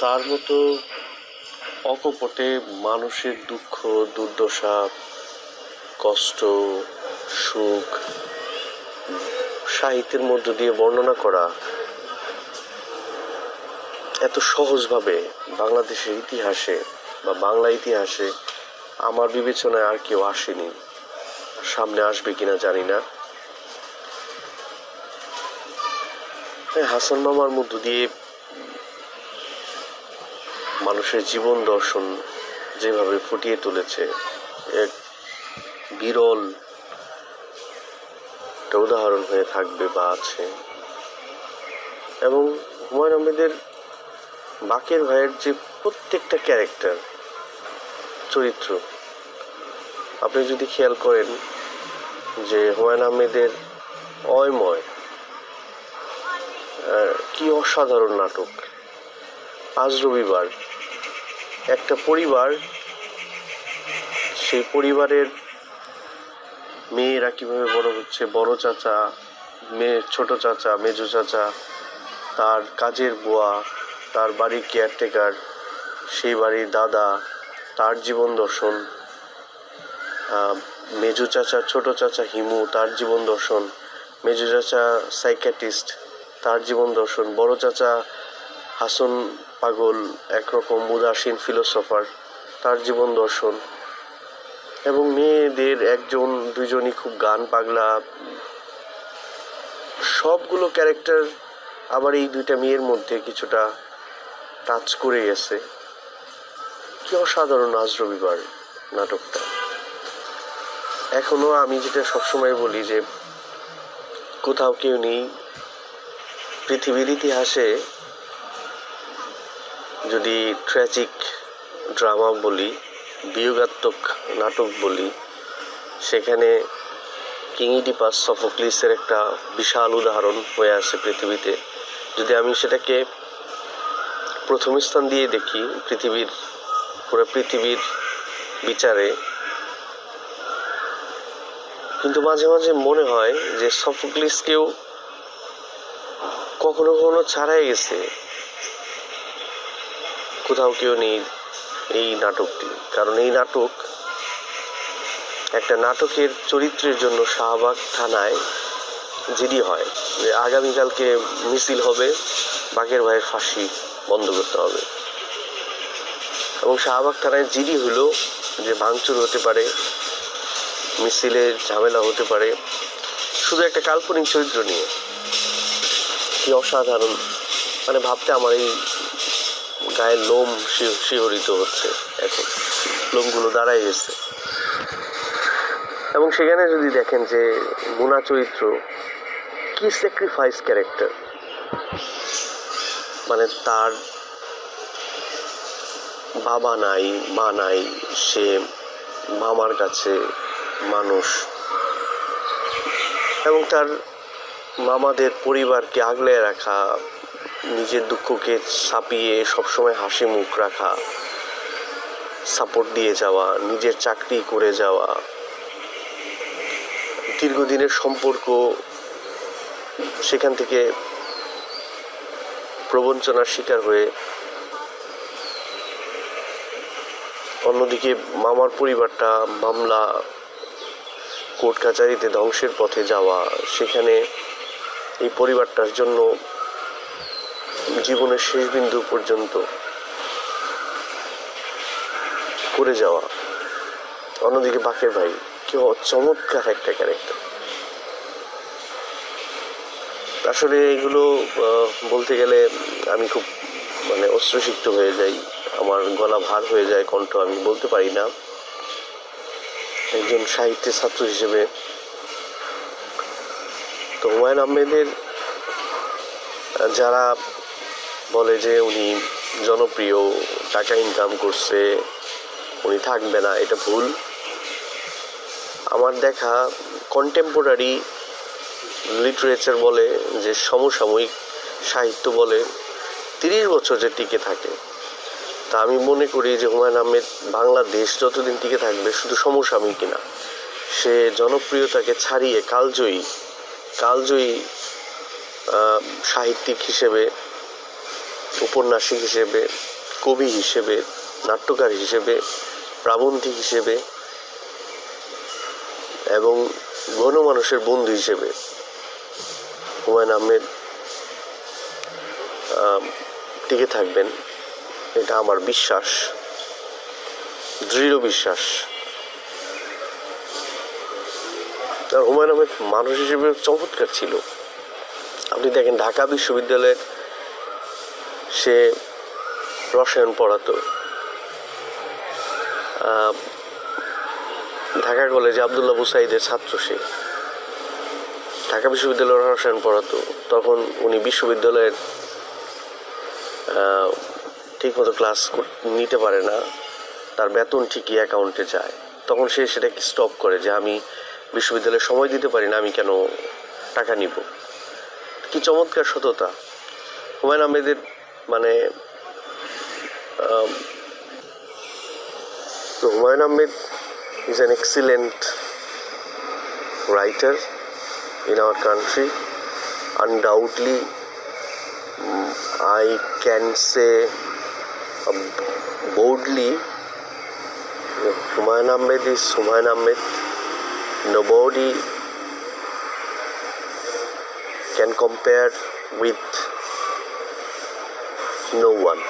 তার মতো অকপটে মানুষের দুঃখ, দুর্দশা, কষ্ট, সুখ সাহিত্যের মধ্য দিয়ে বর্ণনা করা এত সহজভাবে বাংলাদেশের ইতিহাসে বা বাংলা ইতিহাসে আমার বিবেচনায় আর কেউ আসেনি, সামনে আসবে কিনা জানি না। হাসান মামার মধ্য দিয়ে মানুষের জীবন দর্শন যেভাবে ফুটিয়ে তুলেছে, এক বিরল একটা উদাহরণ হয়ে থাকবে বা আছে। এবং হুমায়ুন আহমেদের বাকের ভাইয়ের যে প্রত্যেকটা ক্যারেক্টার, চরিত্র, আপনি যদি খেয়াল করেন যে হুমায়ুন আহমেদের অয়ময় কি অসাধারণ নাটক। আজ রবিবার, একটা পরিবার, সেই পরিবারের মেয়েরা কিভাবে বড় হচ্ছে, বড় চাচা, মেয়ে, ছোট চাচা, মেজো চাচা, তার কাজের বুয়া, তার বাড়ির কেয়ারটেকার, সেই বাড়ির দাদা, তার জীবন দর্শন, মেজো চাচা, ছোট চাচা হিমু, তার জীবন দর্শন, মেজো চাচা সাইকিয়াট্রিস্ট, তার জীবন দর্শন, বড় চাচা হাসন পাগল, একরকম উদাসীন ফিলোসফার, তার জীবন দর্শন। এবং মেয়েদের একজন দুজনই খুব গান পাগলা, সবগুলো ক্যারেক্টার আবার এই দুইটা মেয়ের মধ্যে কিছুটা টাচ করে গেছে। কি অসাধারণ আজ রবিবার নাটকটা। এখনো আমি যেটা সবসময় বলি যে কোথাও কেউ নেই পৃথিবীর ইতিহাসে, যদি ট্র্যাজিক ড্রামা বলি, বিয়োগাত্মক নাটক বলি, সেখানে কিং ইডিপাস সফোক্লিসের একটা বিশাল উদাহরণ হয়ে আছে পৃথিবীতে। যদি আমি সেটাকে প্রথম স্থান দিয়ে দেখি পুরো পৃথিবীর বিচারে, কিন্তু মাঝে মাঝে মনে হয় যে সফোক্লিসকেও কখনো কখনো ছাড়াই গেছে কোথাও কেউ নেই এই নাটকটি। কারণ এই নাটক, একটা নাটকের চরিত্রের জন্য শাহবাগ থানায় জিডি হয় যে আগামীকালকে মিছিল হবে, বাকের ভাইয়ের ফাঁসি বন্ধ করতে হবে। এবং শাহবাগ থানায় জিডি হলো যে ভাঙচুর হতে পারে, মিছিলের ঝামেলা হতে পারে, শুধু একটা কাল্পনিক চরিত্র নিয়ে। কি অসাধারণ, মানে ভাবতে আমার এই গায়ের লোম শিহরিত হচ্ছে, এখন লোমগুলো দাঁড়ায় গেছে। এবং সেখানে যদি দেখেন যে মুনা চরিত্র কি স্যাক্রিফাইস ক্যারেক্টার, মানে তার বাবা নাই, মা নাই, সে মামার কাছে মানুষ, এবং তার মামাদের পরিবারকে আগলে রাখা, নিজের দুঃখকে ছাপিয়ে সবসময় হাসি মুখ রাখা, সাপোর্ট দিয়ে যাওয়া, নিজের চাকরি করে যাওয়া, দীর্ঘদিনের সম্পর্ক, সেখান থেকে প্রবঞ্চনার শিকার হয়ে অন্যদিকে মামার পরিবারটা মামলা, কোর্ট কাচারিতে ধ্বংসের পথে যাওয়া, সেখানে এই পরিবারটার জন্য জীবনের শেষ বিন্দু পর্যন্ত করে যাওয়া। অন্যদিকে বাকের ভাই, কি চমৎকার একটা ক্যারেক্টার। আসলে এগুলো বলতে গেলে আমি খুব অশ্রুসিক্ত হয়ে যাই, আমার গলা ভার হয়ে যায়, কণ্ঠ আমি বলতে পারি না। একজন সাহিত্যের ছাত্র হিসেবে তো হুমায়ুন আহমেদের যারা বলে যে উনি জনপ্রিয়, টাকা ইনকাম করছে, উনি থাকবে না, এটা ভুল। আমার দেখা কন্টেম্পোরারি লিটারেচার বলে, যে সমসাময়িক সাহিত্য বলে 30 বছর যে টিকে থাকে, তা আমি মনে করি যে হুমায়ুন আহমেদ বাংলাদেশ যতদিন টিকে থাকবে শুধু সমসাময়িক না, সে জনপ্রিয়তাকে ছাড়িয়ে কালজয়ী সাহিত্যিক হিসেবে উপন্যাসিক হিসেবে, কবি হিসেবে, নাট্যকার হিসেবে, প্রাবন্ধিক হিসেবে এবং গণমানুষের বন্ধু হিসেবে হুমায়ুন আহমেদ টিকে থাকবেন, এটা আমার বিশ্বাস, দৃঢ় বিশ্বাস। আর হুমায়ুন আহমেদ মানুষ হিসেবে চমৎকার ছিল। আপনি দেখেন ঢাকা বিশ্ববিদ্যালয়ের সে রসায়ন পড়াতো, ঢাকা কলেজে আবদুল্লাহ বুসাইদের ছাত্র সে, ঢাকা বিশ্ববিদ্যালয়ের রসায়ন পড়াতো। তখন উনি বিশ্ববিদ্যালয়ের ঠিকমতো ক্লাস নিতে পারে না, তার বেতন ঠিকই অ্যাকাউন্টে যায়। তখন সে সেটাকে স্টপ করে যে আমি বিশ্ববিদ্যালয়ে সময় দিতে পারি না, আমি কেন টাকা নিব। কি চমৎকার সততা হুমায়ুন আহমেদের। মানে Humayun Ahmed is an excellent writer in our country. Undoubtedly, I can say boldly, Humayun Ahmed is Humayun Ahmed. Nobody can compare with no one.